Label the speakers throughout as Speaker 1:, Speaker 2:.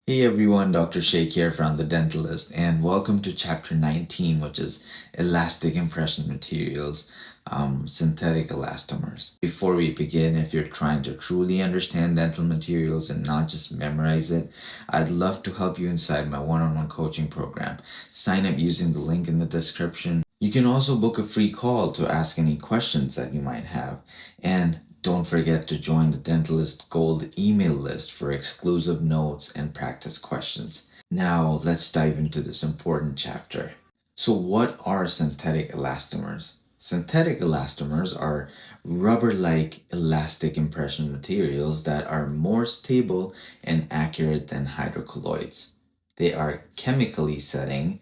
Speaker 1: Hey everyone, Dr. Shaikh here from The Dentalist, and welcome to Chapter 19, which is Elastic Impression Materials, Synthetic Elastomers. Before we begin, if you're trying to truly understand dental materials and not just memorize it, I'd love to help you inside my one-on-one coaching program. Sign up using the link in the description. You can also book a free call to ask any questions that you might have. And don't forget to join the Dentalist Gold email list for exclusive notes and practice questions. Now, let's dive into this important chapter. So, what are synthetic elastomers? Synthetic elastomers are rubber like elastic impression materials that are more stable and accurate than hydrocolloids. They are chemically setting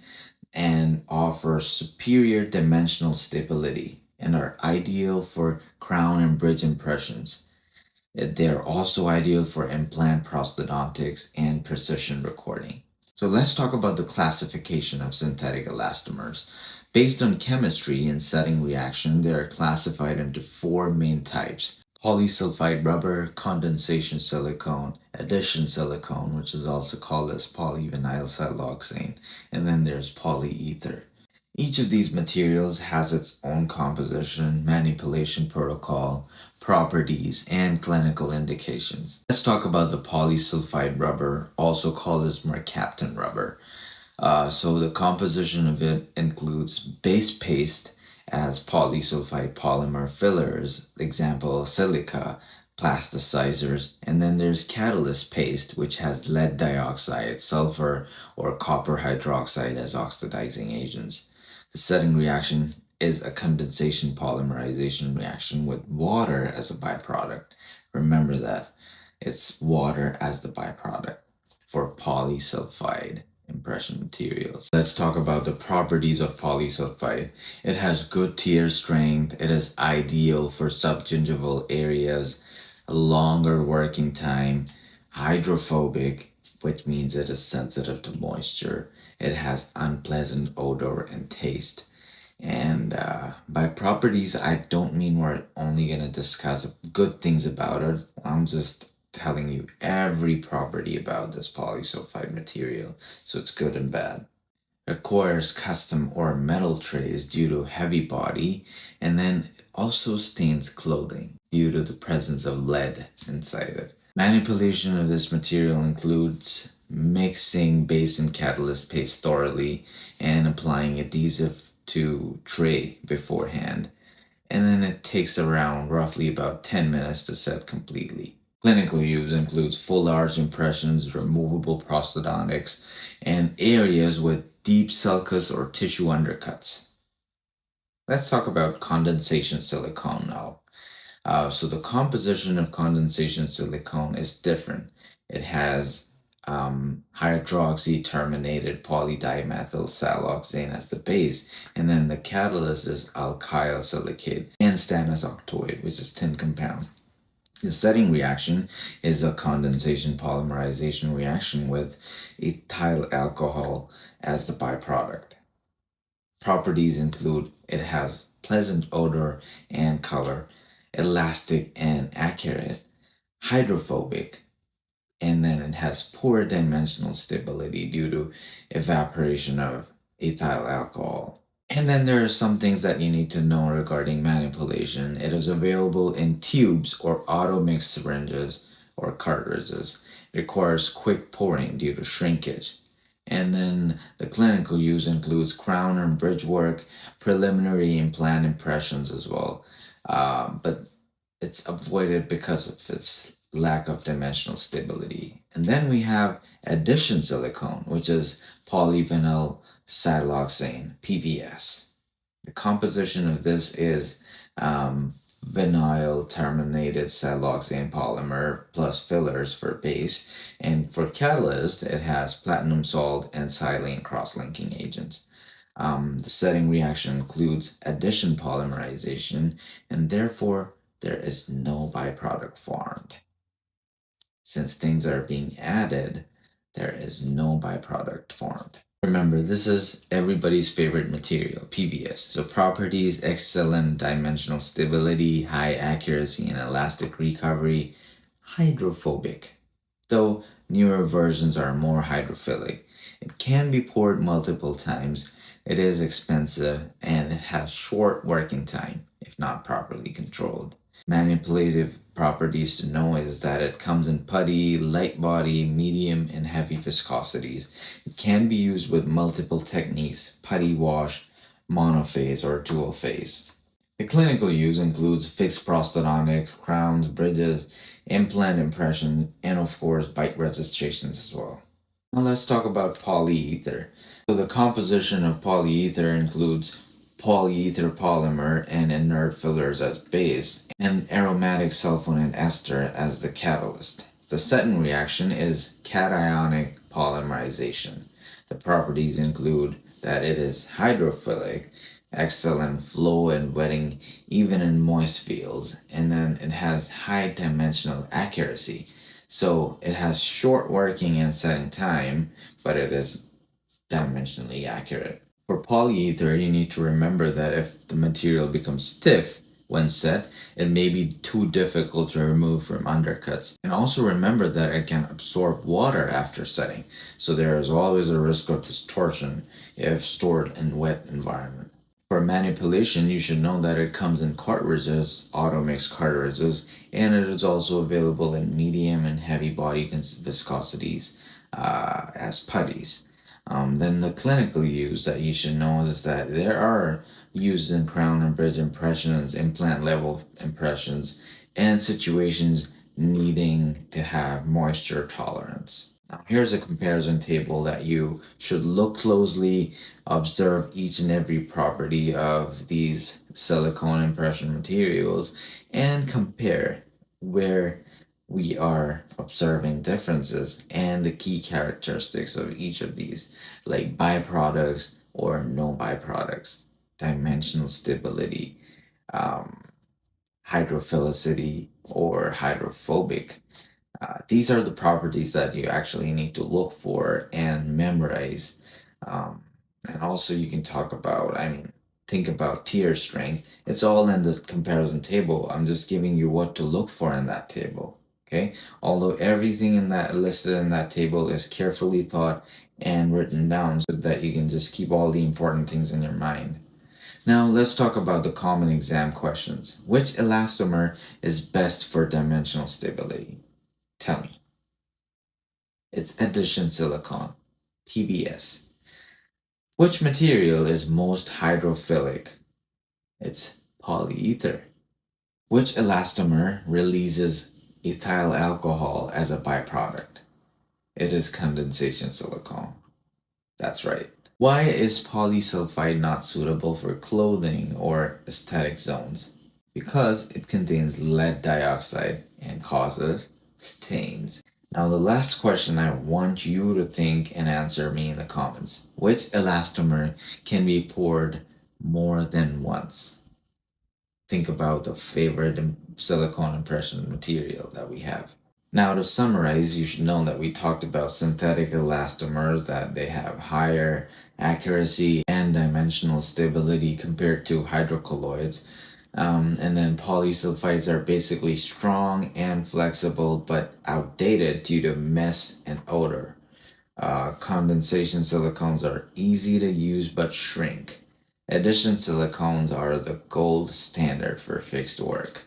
Speaker 1: and offer superior dimensional stability and are ideal for crown and bridge impressions. They're also ideal for implant prosthodontics and precision recording. So let's talk about the classification of synthetic elastomers. Based on chemistry and setting reaction, they are classified into four main types: polysulfide rubber, condensation silicone, addition silicone, which is also called as polyvinyl siloxane, and then there's polyether. Each of these materials has its own composition, manipulation protocol, properties, and clinical indications. Let's talk about the polysulfide rubber, also called as mercaptan rubber. So the composition of it includes base paste as polysulfide polymer fillers, example silica, plasticizers, and then there's catalyst paste, which has lead dioxide, sulfur, or copper hydroxide as oxidizing agents. The setting reaction is a condensation polymerization reaction with water as a byproduct. Remember that it's water as the byproduct for polysulfide impression materials. Let's talk about the properties of polysulfide. It has good tear strength. It is ideal for subgingival areas, a longer working time, hydrophobic, which means it is sensitive to moisture. It has unpleasant odor and taste. And by properties, I don't mean we're only going to discuss good things about it. I'm just telling you every property about this polysulfide material, so it's good and bad. Requires custom or metal trays due to heavy body, and then it also stains clothing due to the presence of lead inside it. Manipulation of this material includes mixing base and catalyst paste thoroughly and applying adhesive to tray beforehand, and then it takes around roughly about 10 minutes to set completely. Clinical use includes full arch impressions, removable prosthodontics, and areas with deep sulcus or tissue undercuts. Let's talk about condensation silicone now. So the composition of condensation silicone is different. It has hydroxy terminated polydimethyl siloxane as the base, and then the catalyst is alkyl silicate and stannous octoid, which is tin compound. The setting reaction is a condensation polymerization reaction with ethyl alcohol as the byproduct. Properties include it has pleasant odor and color, elastic and accurate, hydrophobic, and then it has poor dimensional stability due to evaporation of ethyl alcohol. And then there are some things that you need to know regarding manipulation. It is available in tubes or auto mix syringes or cartridges. It requires quick pouring due to shrinkage. And then the clinical use includes crown and bridge work, preliminary implant impressions as well. But it's avoided because of its lack of dimensional stability. And then we have addition silicone, which is polyvinyl siloxane, PVS. The composition of this is vinyl terminated siloxane polymer plus fillers for base, and for catalyst it has platinum salt and silane cross-linking agents. The setting reaction includes addition polymerization, and therefore there is no byproduct formed. Since things are being added, there is no byproduct formed. Remember, this is everybody's favorite material, PVS. So properties: excellent dimensional stability, high accuracy and elastic recovery, hydrophobic. though newer versions are more hydrophilic. It can be poured multiple times, it is expensive, and it has short working time if not properly controlled. Manipulative properties to know is that it comes in putty, light body, medium, and heavy viscosities. It can be used with multiple techniques: putty wash, monophase, or dual phase. The clinical use includes fixed prosthodontics, crowns, bridges, implant impressions, and of course bite registrations as well. Now let's talk about polyether. So the composition of polyether includes polyether polymer and inert fillers as base, and aromatic sulfonate ester as the catalyst. The second reaction is cationic polymerization. The properties include that it is hydrophilic, excellent flow and wetting even in moist fields, and then it has high dimensional accuracy. So it has short working and setting time, but it is dimensionally accurate. For polyether, you need to remember that if the material becomes stiff when set, it may be too difficult to remove from undercuts. And also remember that it can absorb water after setting, so there is always a risk of distortion if stored in wet environment. For manipulation, you should know that it comes in cartridges, auto mix cartridges, and it is also available in medium and heavy body viscosities as putties. Then the clinical use that you should know is that there are used in crown and bridge impressions, implant level impressions, and situations needing to have moisture tolerance. Now, here's a comparison table that you should look closely, observe each and every property of these silicone impression materials, and compare where we are observing differences and the key characteristics of each of these, like byproducts or no byproducts, dimensional stability, um, hydrophilicity, or hydrophobic. These are the properties that you actually need to look for and memorize. And also, you can talk about, think about tear strength. It's all in the comparison table. I'm just giving you what to look for in that table. Okay. Although everything in that listed in that table is carefully thought and written down so that you can just keep all the important things in your mind. Now let's talk about the common exam questions. Which elastomer is best for dimensional stability? Tell me. It's addition silicone, PBS. Which material is most hydrophilic? It's polyether. Which elastomer releases ethyl alcohol as a byproduct? It is condensation silicone. That's right. Why is polysulfide not suitable for clothing or aesthetic zones? Because it contains lead dioxide and causes stains. Now, the last question I want you to think and answer me in the comments. Which elastomer can be poured more than once? Think about the favorite silicone impression material that we have. Now, to summarize, you should know that we talked about synthetic elastomers, that they have higher accuracy and dimensional stability compared to hydrocolloids. And then polysulfides are basically strong and flexible but outdated due to mess and odor. Condensation silicones are easy to use but shrink. Addition silicones are the gold standard for fixed work.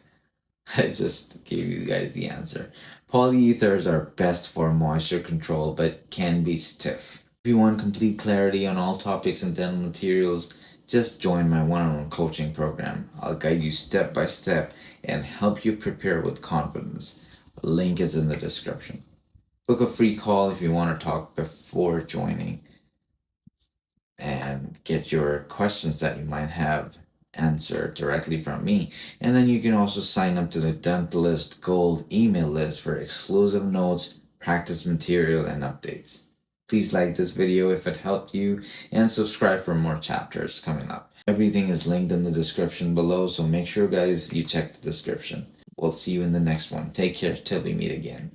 Speaker 1: I just gave you guys the answer. Polyethers are best for moisture control but can be stiff. If you want complete clarity on all topics in dental materials, just join my one-on-one coaching program. I'll guide you step by step and help you prepare with confidence. The link is in the description. Book a free call if you want to talk before joining and get your questions that you might have answered directly from me. And then you can also sign up to the Dentalist Gold email list for exclusive notes, practice material, and updates. Please like this video if it helped you and subscribe for more chapters coming up. Everything is linked in the description below, so make sure guys you check the description. We'll see you in the next one. Take care till we meet again.